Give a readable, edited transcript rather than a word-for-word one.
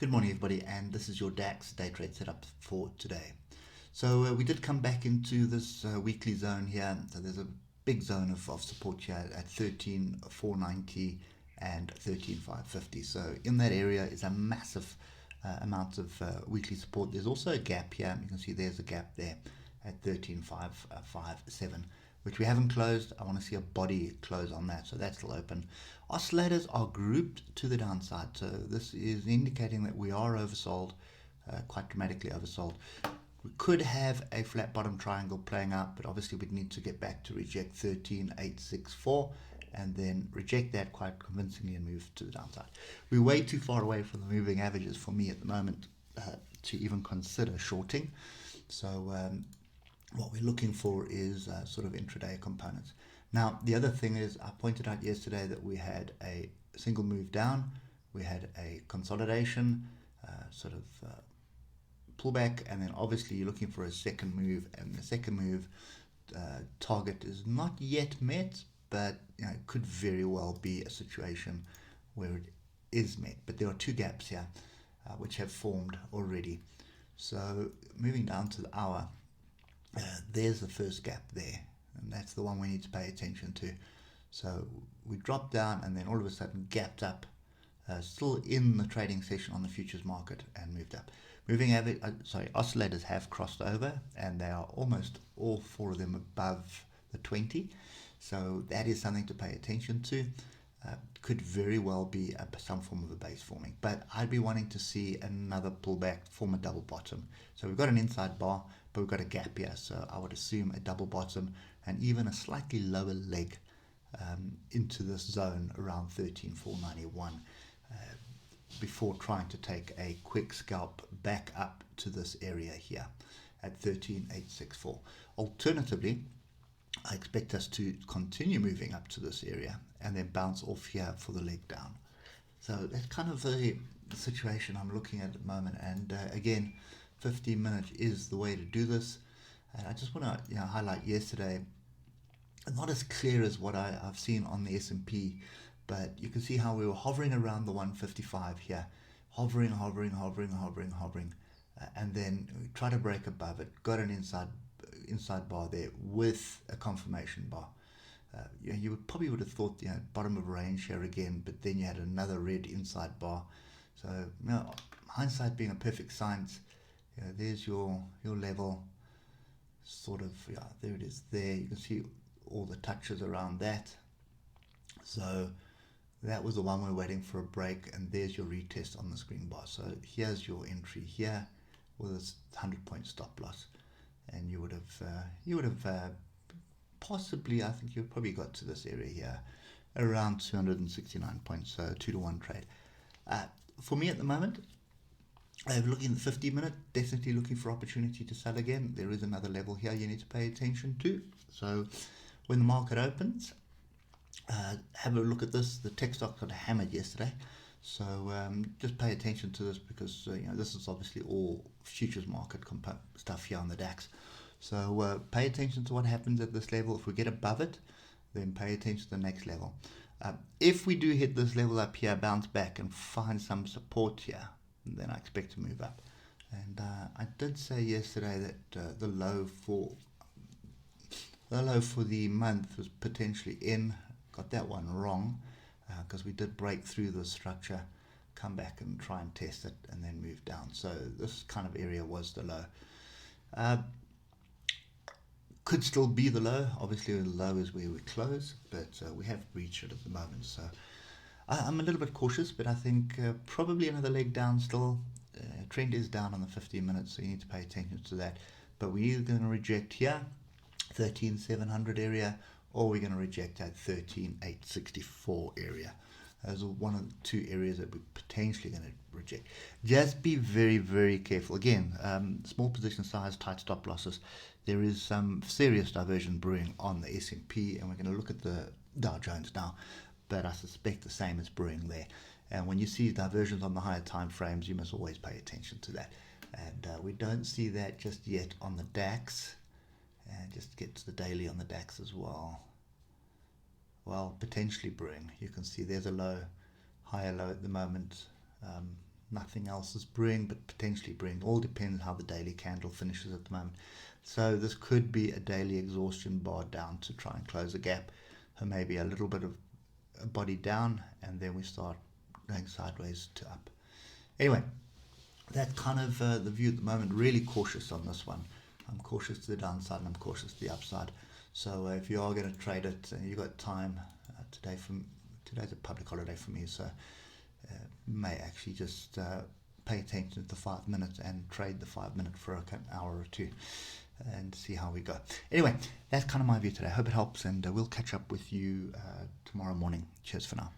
Good morning, everybody, and this is your DAX day trade setup for today. So we did come back into this weekly zone here. So there's a big zone of support here at 13,490 and 13,550. So in that area is a massive amount of weekly support. There's also a gap here. You can see there's a gap there at 13,557, which we haven't closed. I want to see a body close on that, so that's still open. Oscillators are grouped to the downside, so this is indicating that we are oversold, quite dramatically oversold. We could have a flat bottom triangle playing out, but obviously we'd need to get back to reject 13,864 and then reject that quite convincingly and move to the downside. We're way too far away from the moving averages for me at the moment to even consider shorting. So what we're looking for is sort of intraday components. Now, the other thing is, I pointed out yesterday that we had a single move down, we had a consolidation, sort of pullback, and then obviously you're looking for a second move, and the second move target is not yet met, but it could very well be a situation where it is met. But there are two gaps here which have formed already. So moving down to the hour, there's the first gap there, and that's the one we need to pay attention to. So we dropped down and then all of a sudden gapped up, still in the trading session on the futures market, and moved up. Moving average, oscillators have crossed over, and they are almost all four of them above the 20. So that is something to pay attention to. Could very well be some form of a base forming, but I'd be wanting to see another pullback form a double bottom. So we've got an inside bar, but we've got a gap here, so I would assume a double bottom and even a slightly lower leg into this zone around 13,491 before trying to take a quick scalp back up to this area here at 13,864. Alternatively, I expect us to continue moving up to this area and then bounce off here for the leg down. So that's kind of the situation I'm looking at the moment. And again, 15-minute is the way to do this. And I just want to highlight yesterday, not as clear as what I've seen on the S&P, but you can see how we were hovering around the 155 here, hovering, and then we try to break above it, got an inside bar there with a confirmation bar. You probably would have thought bottom of range here again, but then you had another red inside bar. So hindsight being a perfect science, there's your level, sort of, there it is there. You can see all the touches around that. So that was the one we're waiting for a break, and there's your retest on the screen bar. So here's your entry here with a 100-point stop loss, and you would have possibly, I think you probably got to this area here around 269 points, so 2-to-1 trade. For me at the moment, I'm looking at the 50-minute, definitely looking for opportunity to sell again. There is another level here you need to pay attention to. So when the market opens, have a look at this. The tech stock got hammered yesterday, so just pay attention to this, because this is obviously all futures market stuff here on the DAX. So pay attention to what happens at this level. If we get above it, then pay attention to the next level. If we do hit this level up here, bounce back and find some support here, then I expect to move up. And I did say yesterday that the low for the month was potentially in. Got that one wrong, because we did break through the structure, come back and try and test it, and then move down. So this kind of area was the low. Could still be the low. Obviously the low is where we close, but we have breached it at the moment. So I'm a little bit cautious, but I think probably another leg down still. Trend is down on the 15 minutes, so you need to pay attention to that. But we're either going to reject here, 13,700 area, or we're going to reject at 13,864 area. Those are one of the two areas that we're potentially going to reject. Just be very, very careful. Again, small position size, tight stop losses. There is some serious diversion brewing on the S&P, and we're going to look at the Dow Jones now, but I suspect the same is brewing there. And when you see diversions on the higher time frames, you must always pay attention to that. And we don't see that just yet on the DAX. And just get to the daily on the DAX as well. Well, potentially brewing. You can see there's a low, higher low at the moment. nothing else is brewing, but potentially brewing. All depends how the daily candle finishes at the moment. So this could be a daily exhaustion bar down to try and close a gap, or maybe a little bit of a body down, and then we start going sideways to up. Anyway, that's kind of the view at the moment. Really cautious on this one. I'm cautious to the downside and I'm cautious to the upside. So if you are going to trade it and you've got time today's a public holiday for me, so may actually just pay attention to the 5 minutes and trade the 5 minute for an hour or two and see how we go. Anyway, that's kind of my view today. I hope it helps, and we'll catch up with you tomorrow morning. Cheers for now.